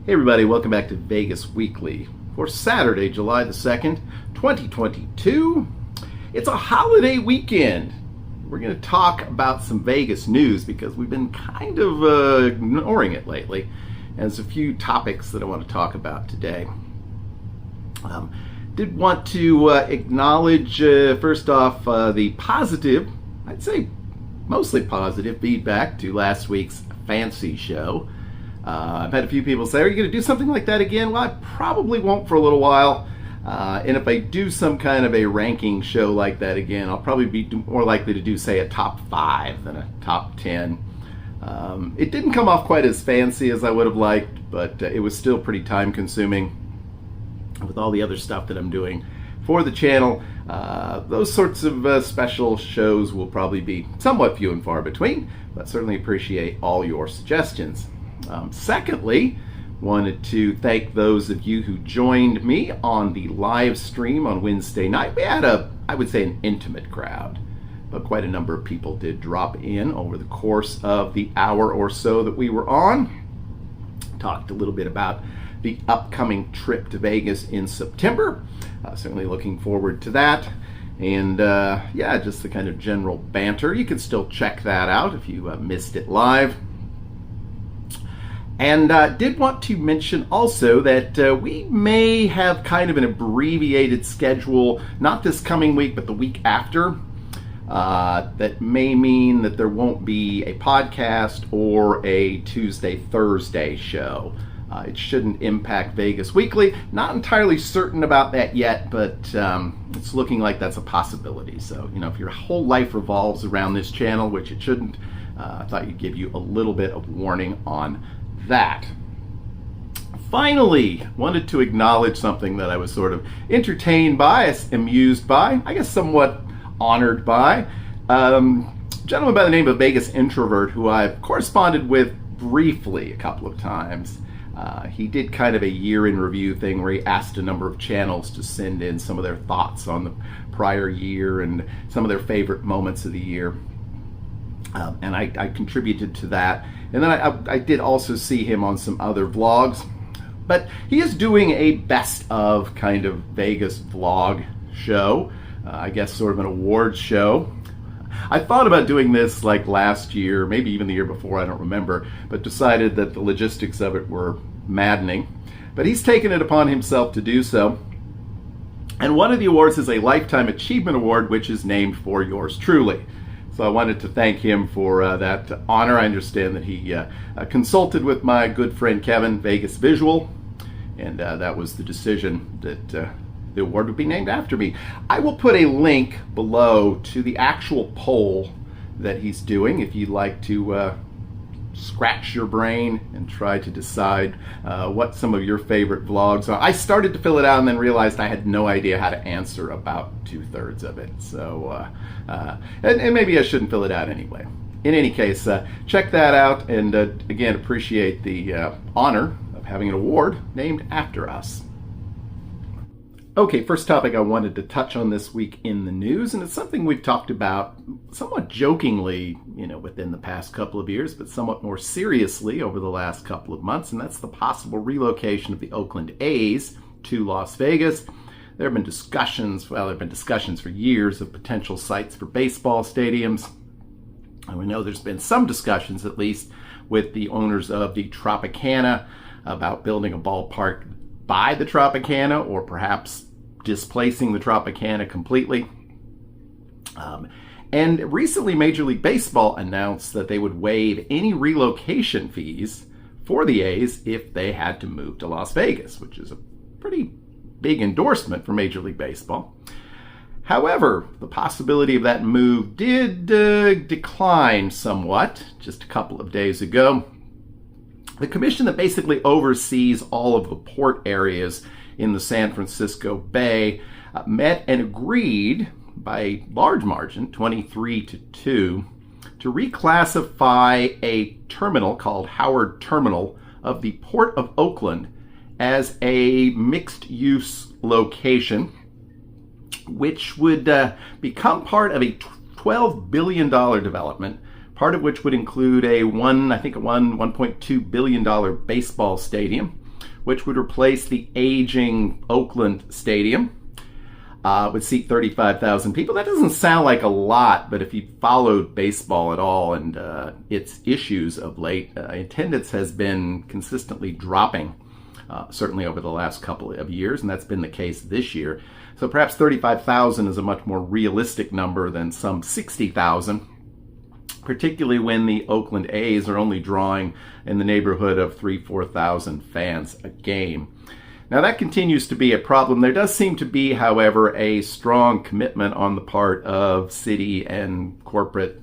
Hey everybody, welcome back to Vegas Weekly for Saturday, July the 2nd, 2022. It's a holiday weekend. We're going to talk about some Vegas news because we've been kind of ignoring it lately. And there's a few topics that I want to talk about today. Did want to acknowledge, first off, the positive, I'd say mostly positive feedback to last week's fancy show. I've had a few people say, are you going to do something like that again? Well, I probably won't for a little while. And if I do some kind of a ranking show like that again, I'll probably be more likely to do, say, a top 5 than a top 10. It didn't come off quite as fancy as I would have liked, but it was still pretty time consuming with all the other stuff that I'm doing for the channel. Those sorts of special shows will probably be somewhat few and far between, but certainly appreciate all your suggestions. Secondly, wanted to thank those of you who joined me on the live stream on Wednesday night. We had I would say, an intimate crowd, but quite a number of people did drop in over the course of the hour or so that we were on. Talked a little bit about the upcoming trip to Vegas in September. Certainly looking forward to that. And yeah, just the kind of general banter. You can still check that out if you missed it live. And did want to mention also that we may have kind of an abbreviated schedule, not this coming week, but the week after. That may mean that there won't be a podcast or a Tuesday-Thursday show. It shouldn't impact Vegas Weekly. Not entirely certain about that yet, but it's looking like that's a possibility. So, you know, if your whole life revolves around this channel, which it shouldn't, I thought you'd give you a little bit of warning on that. Finally, wanted to acknowledge something that I was sort of entertained by, amused by, I guess somewhat honored by. A gentleman by the name of Vegas Introvert, who I've corresponded with briefly a couple of times. He did kind of a year in review thing where he asked a number of channels to send in some of their thoughts on the prior year and some of their favorite moments of the year. And I contributed to that. And then I did also see him on some other vlogs. But he is doing a best of kind of Vegas vlog show. I guess sort of an awards show. I thought about doing this like last year, maybe even the year before, I don't remember, but decided that the logistics of it were maddening. But he's taken it upon himself to do so. And one of the awards is a Lifetime Achievement Award, which is named for yours truly. So I wanted to thank him for that honor. I understand that he consulted with my good friend Kevin, Vegas Visual, and that was the decision that the award would be named after me. I will put a link below to the actual poll that he's doing if you'd like to scratch your brain and try to decide what some of your favorite vlogs are. I started to fill it out and then realized I had no idea how to answer about 2/3 of it. So, and maybe I shouldn't fill it out anyway. In any case, check that out, and again, appreciate the honor of having an award named after us. Okay, first topic I wanted to touch on this week in the news, and it's something we've talked about somewhat jokingly, you know, within the past couple of years, but somewhat more seriously over the last couple of months, and that's the possible relocation of the Oakland A's to Las Vegas. There have been discussions, for years of potential sites for baseball stadiums. And we know there's been some discussions, at least, with the owners of the Tropicana about building a ballpark by the Tropicana, or perhaps displacing the Tropicana completely. And recently, Major League Baseball announced that they would waive any relocation fees for the A's if they had to move to Las Vegas, which is a pretty big endorsement for Major League Baseball. However, the possibility of that move did decline somewhat just a couple of days ago. The commission that basically oversees all of the port areas in the San Francisco Bay met and agreed by a large margin, 23-2, to reclassify a terminal called Howard Terminal of the Port of Oakland as a mixed-use location, which would become part of a $12 billion development, part of which would include a $1.2 billion baseball stadium, which would replace the aging Oakland Stadium. Would seat 35,000 people. That doesn't sound like a lot, but if you followed baseball at all and its issues of late, attendance has been consistently dropping, certainly over the last couple of years, and that's been the case this year. So perhaps 35,000 is a much more realistic number than some 60,000, particularly when the Oakland A's are only drawing in the neighborhood of 3,000-4,000 fans a game. Now that continues to be a problem. There does seem to be, however, a strong commitment on the part of city and corporate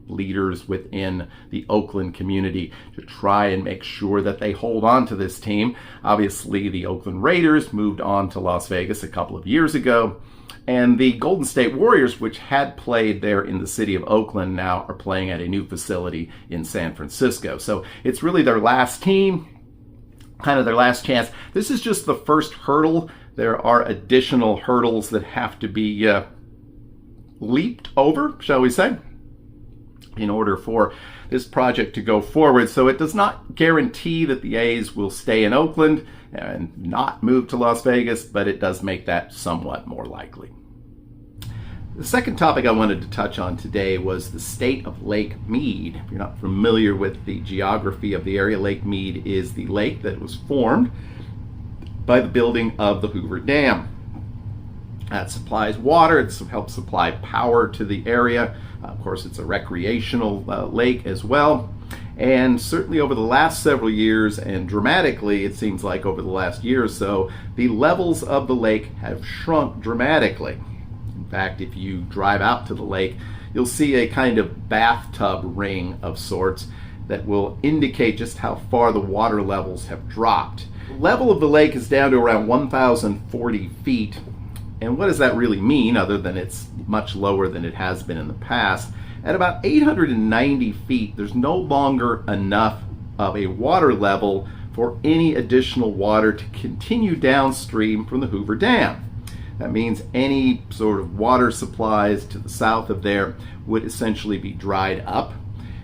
leaders within the Oakland community to try and make sure that they hold on to this team. Obviously, the Oakland Raiders moved on to Las Vegas a couple of years ago, and the Golden State Warriors, which had played there in the city of Oakland, now are playing at a new facility in San Francisco. So it's really their last team, kind of their last chance. This is just the first hurdle. There are additional hurdles that have to be leaped over, shall we say, in order for this project to go forward. So it does not guarantee that the A's will stay in Oakland and not move to Las Vegas, but it does make that somewhat more likely. The second topic I wanted to touch on today was the state of Lake Mead. If you're not familiar with the geography of the area, Lake Mead is the lake that was formed by the building of the Hoover Dam. That supplies water, it helps supply power to the area. Of course, it's a recreational lake as well. And certainly over the last several years, and dramatically, it seems like over the last year or so, the levels of the lake have shrunk dramatically. In fact, if you drive out to the lake, you'll see a kind of bathtub ring of sorts that will indicate just how far the water levels have dropped. The level of the lake is down to around 1,040 feet. And what does that really mean, other than it's much lower than it has been in the past? At about 890 feet, there's no longer enough of a water level for any additional water to continue downstream from the Hoover Dam. That means any sort of water supplies to the south of there would essentially be dried up.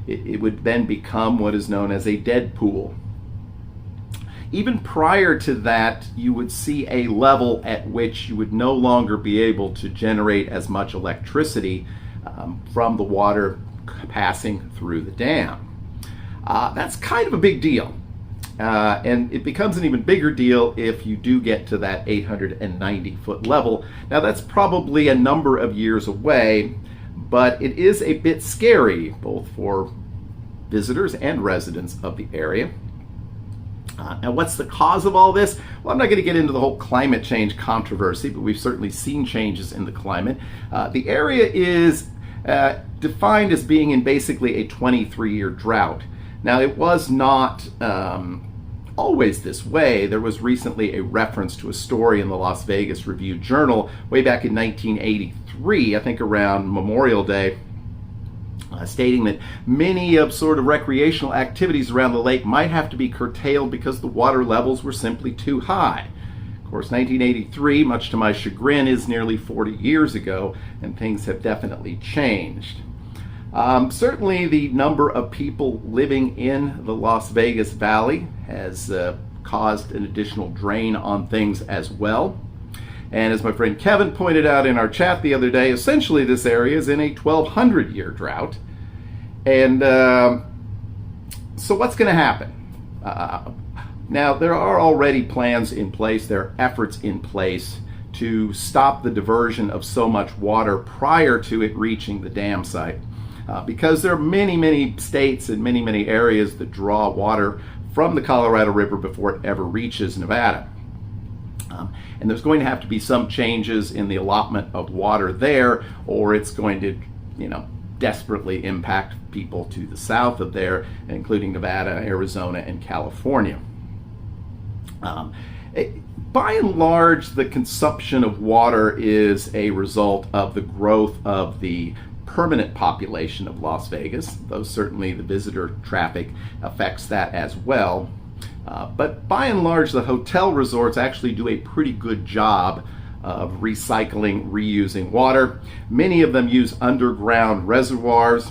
It would then become what is known as a dead pool. Even prior to that, you would see a level at which you would no longer be able to generate as much electricity from the water passing through the dam. That's kind of a big deal. And it becomes an even bigger deal if you do get to that 890-foot level. Now that's probably a number of years away, but it is a bit scary, both for visitors and residents of the area. Now what's the cause of all this? Well, I'm not going to get into the whole climate change controversy, but we've certainly seen changes in the climate. The area is defined as being in basically a 23-year drought. Now, it was not always this way. There was recently a reference to a story in the Las Vegas Review-Journal way back in 1983, I think around Memorial Day, stating that many of sort of recreational activities around the lake might have to be curtailed because the water levels were simply too high. Of course, 1983, much to my chagrin, is nearly 40 years ago, and things have definitely changed. Certainly the number of people living in the Las Vegas Valley has caused an additional drain on things as well. And as my friend Kevin pointed out in our chat the other day, essentially this area is in a 1,200-year drought. And so what's going to happen? Now, there are already plans in place, there are efforts in place to stop the diversion of so much water prior to it reaching the dam site. Because there are many, many states and many, many areas that draw water from the Colorado River before it ever reaches Nevada. And there's going to have to be some changes in the allotment of water there, or it's going to, desperately impact people to the south of there, including Nevada, Arizona, and California. By and large, the consumption of water is a result of the growth of the permanent population of Las Vegas, though certainly the visitor traffic affects that as well. But by and large, the hotel resorts actually do a pretty good job of recycling, reusing water. Many of them use underground reservoirs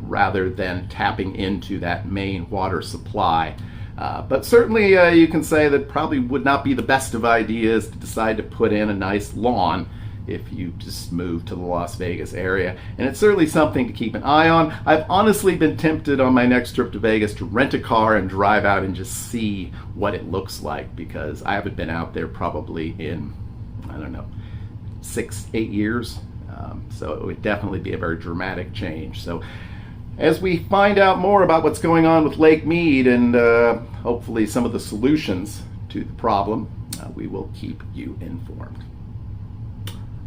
rather than tapping into that main water supply. But certainly you can say that probably would not be the best of ideas to decide to put in a nice lawn if you just move to the Las Vegas area. And it's certainly something to keep an eye on. I've honestly been tempted on my next trip to Vegas to rent a car and drive out and just see what it looks like, because I haven't been out there probably in, I don't know, 6-8 years. So it would definitely be a very dramatic change. So as we find out more about what's going on with Lake Mead and hopefully some of the solutions to the problem, we will keep you informed.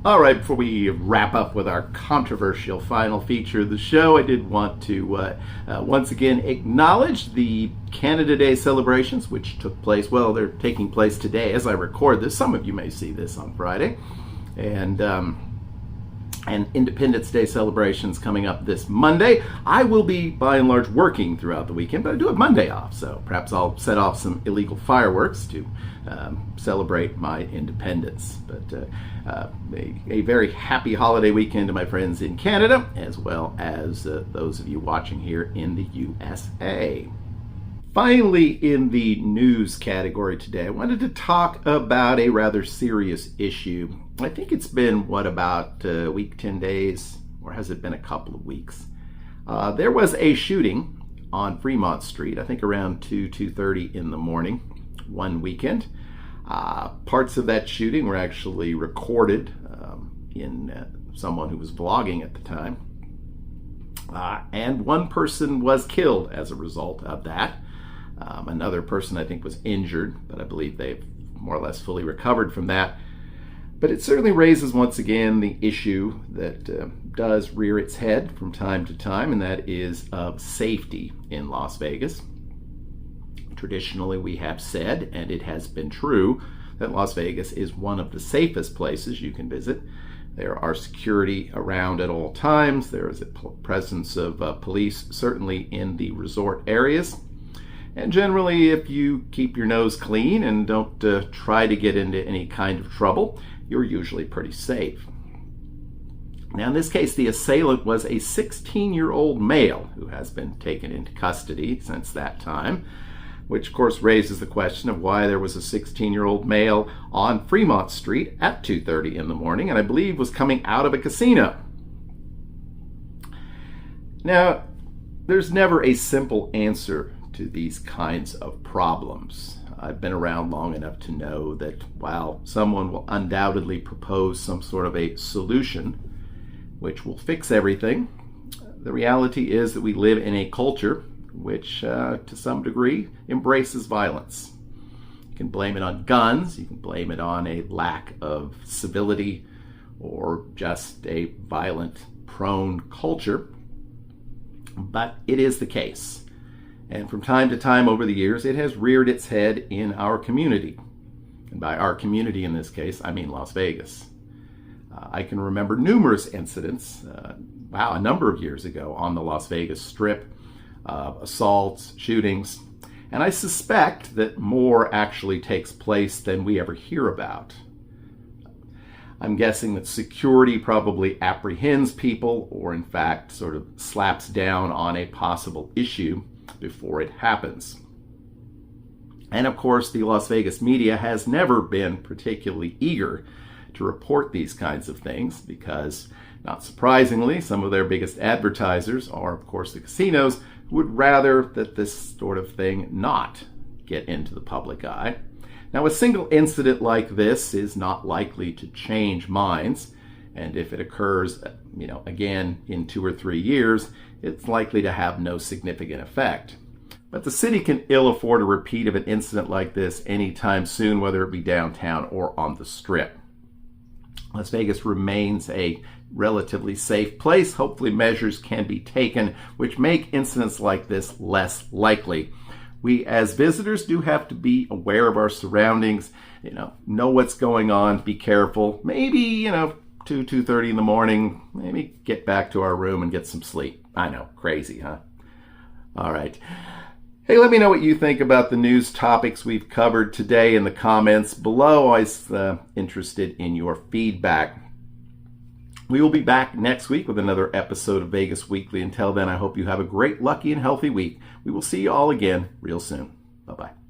All right, before we wrap up with our controversial final feature of the show, I did want to once again acknowledge the Canada Day celebrations, which took place, well, they're taking place today as I record this. Some of you may see this on Friday. And Independence Day celebrations coming up this Monday. I will be, by and large, working throughout the weekend, but I do have Monday off, so perhaps I'll set off some illegal fireworks to celebrate my independence. But a very happy holiday weekend to my friends in Canada, as well as those of you watching here in the USA. Finally, in the news category today, I wanted to talk about a rather serious issue. I think it's been, about a week, 10 days, or has it been a couple of weeks? There was a shooting on Fremont Street, I think around 2:30 in the morning, one weekend. Parts of that shooting were actually recorded in someone who was vlogging at the time. And one person was killed as a result of that. Another person, I think, was injured, but I believe they've more or less fully recovered from that. But it certainly raises, once again, the issue that does rear its head from time to time, and that is of safety in Las Vegas. Traditionally, we have said, and it has been true, that Las Vegas is one of the safest places you can visit. There are security around at all times. There is a presence of police, certainly in the resort areas. And generally, if you keep your nose clean and don't try to get into any kind of trouble, you're usually pretty safe. Now, in this case, the assailant was a 16-year-old male who has been taken into custody since that time, which, of course, raises the question of why there was a 16-year-old male on Fremont Street at 2:30 in the morning, and I believe was coming out of a casino. Now, there's never a simple answer to these kinds of problems. I've been around long enough to know that while someone will undoubtedly propose some sort of a solution which will fix everything, the reality is that we live in a culture which, to some degree, embraces violence. You can blame it on guns, you can blame it on a lack of civility, or just a violent-prone culture, but it is the case. And from time to time over the years, it has reared its head in our community. And by our community in this case, I mean Las Vegas. I can remember numerous incidents, a number of years ago on the Las Vegas Strip, assaults, shootings, and I suspect that more actually takes place than we ever hear about. I'm guessing that security probably apprehends people, or in fact sort of slaps down on a possible issue before it happens. And of course, the Las Vegas media has never been particularly eager to report these kinds of things because, not surprisingly, some of their biggest advertisers are, of course, the casinos, who would rather that this sort of thing not get into the public eye. Now, a single incident like this is not likely to change minds, and if it occurs, again in 2 or 3 years, it's likely to have no significant effect. But the city can ill afford a repeat of an incident like this anytime soon, whether it be downtown or on the Strip. Las Vegas remains a relatively safe place. Hopefully measures can be taken which make incidents like this less likely. We as visitors do have to be aware of our surroundings, know what's going on, be careful. Maybe, 2:30 in the morning, maybe get back to our room and get some sleep. I know, crazy, huh? All right. Hey, let me know what you think about the news topics we've covered today in the comments below. Always interested in your feedback. We will be back next week with another episode of Vegas Weekly. Until then, I hope you have a great, lucky, and healthy week. We will see you all again real soon. Bye-bye.